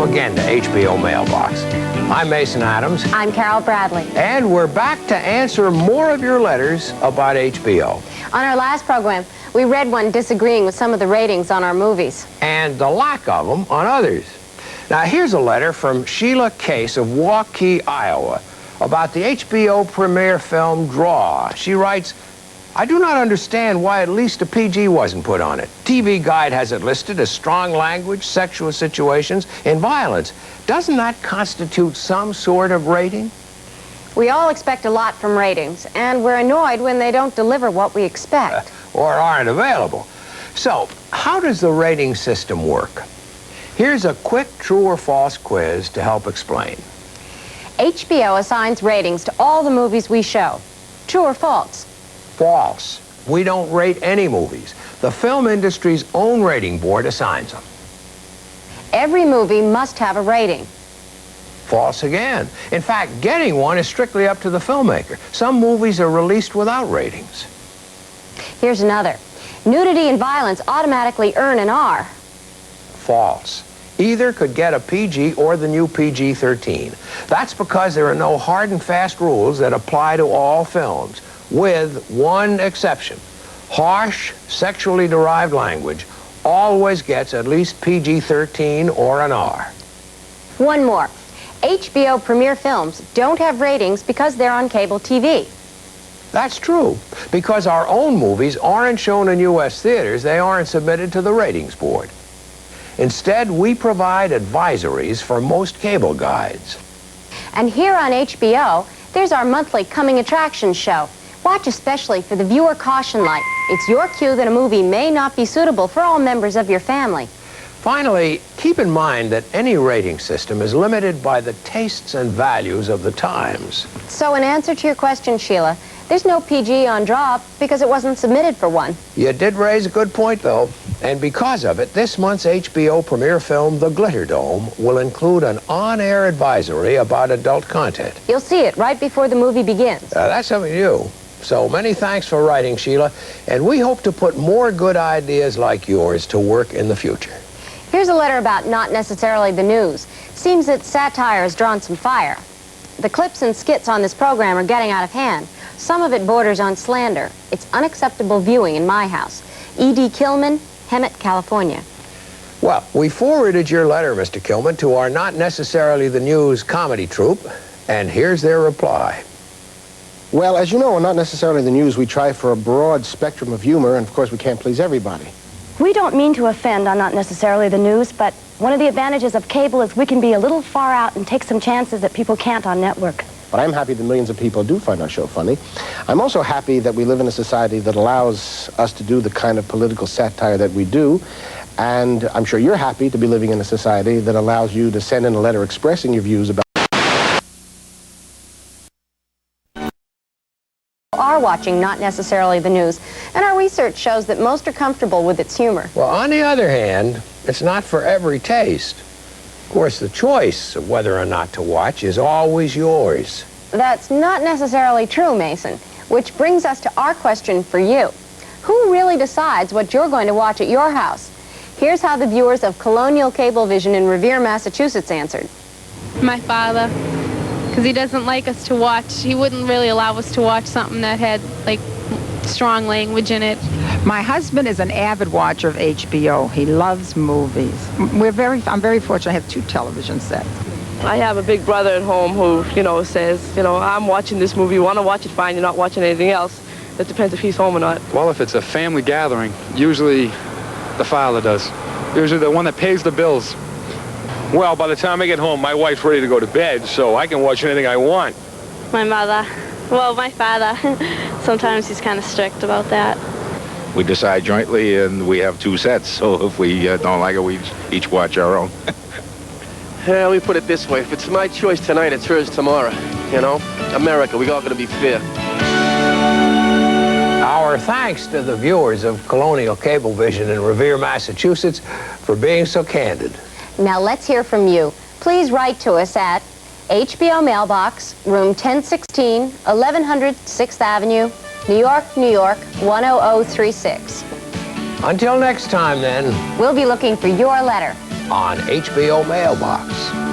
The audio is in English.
again to HBO Mailbox. I'm Mason Adams. I'm Carol Bradley. And we're back to answer more of your letters about HBO. On our last program, we read one disagreeing with some of the ratings on our movies. And the lack of them on others. Now, here's a letter from Sheila Case of Waukee, Iowa, about the HBO premiere film Draw. She writes, I do not understand why at least a PG wasn't put on it. TV Guide has it listed as strong language, sexual situations, and violence. Doesn't that constitute some sort of rating? We all expect a lot from ratings, and we're annoyed when they don't deliver what we expect. Or aren't available. So, how does the rating system work? Here's a quick true or false quiz to help explain. HBO assigns ratings to all the movies we show. True or false? False. We don't rate any movies. The film industry's own rating board assigns them. Every movie must have a rating. False again. In fact, getting one is strictly up to the filmmaker. Some movies are released without ratings. Here's another. Nudity and violence automatically earn an R. False. Either could get a PG or the new PG-13. That's because there are no hard and fast rules that apply to all films, with one exception. Harsh, sexually derived language always gets at least PG-13 or an R. One more. HBO premiere films don't have ratings because they're on cable TV. That's true. Because our own movies aren't shown in U.S. theaters, they aren't submitted to the ratings board. Instead, we provide advisories for most cable guides. And here on HBO, there's our monthly coming attractions show. Watch especially for the viewer caution light. It's your cue that a movie may not be suitable for all members of your family. Finally, keep in mind that any rating system is limited by the tastes and values of the times. So in answer to your question, Sheila, there's no PG on Draw because it wasn't submitted for one. You did raise a good point, though. And because of it, this month's HBO premiere film, The Glitter Dome, will include an on-air advisory about adult content. You'll see it right before the movie begins. That's something new. So many thanks for writing, Sheila, and we hope to put more good ideas like yours to work in the future. Here's a letter about not necessarily the news. Seems that satire has drawn some fire. The clips and skits on this program are getting out of hand. Some of it borders on slander. It's unacceptable viewing in my house. E.D. Kilman, Hemet, California. Well, we forwarded your letter, Mr. Kilman, to our Not Necessarily the News comedy troupe, and here's their reply. Well, as you know, on Not Necessarily the News, we try for a broad spectrum of humor, and of course we can't please everybody. We don't mean to offend on Not Necessarily the News, but one of the advantages of cable is we can be a little far out and take some chances that people can't on network. But I'm happy that millions of people do find our show funny. I'm also happy that we live in a society that allows us to do the kind of political satire that we do. And I'm sure you're happy to be living in a society that allows you to send in a letter expressing your views about Are watching Not Necessarily the News, and our research shows that most are comfortable with its humor. Well, on the other hand, it's not for every taste. Of course, the choice of whether or not to watch is always yours. That's not necessarily true, Mason, which brings us to our question for you. Who really decides what you're going to watch at your house? Here's how the viewers of Colonial Cablevision in Revere, Massachusetts answered. My father, because he doesn't like us to watch. He wouldn't really allow us to watch something that had, like, strong language in it. My husband is an avid watcher of HBO. He loves movies. I'm very fortunate. I have 2 television sets. I have a big brother at home who, says, I'm watching this movie. You want to watch it, fine. You're not watching anything else. It depends if he's home or not. Well, if it's a family gathering, usually the father does. Usually the one that pays the bills. Well, by the time I get home, my wife's ready to go to bed, so I can watch anything I want. My mother. Well, my father. Sometimes he's kind of strict about that. We decide jointly, and we have 2 sets, so if we don't like it, we each watch our own. Yeah, we put it this way. If it's my choice tonight, it's hers tomorrow. America, we all got to be fair. Our thanks to the viewers of Colonial Cablevision in Revere, Massachusetts, for being so candid. Now let's hear from you. Please write to us at HBO Mailbox, Room 1016, 1100 6th Avenue, New York, New York, 10036. Until next time, then. We'll be looking for your letter. on HBO Mailbox.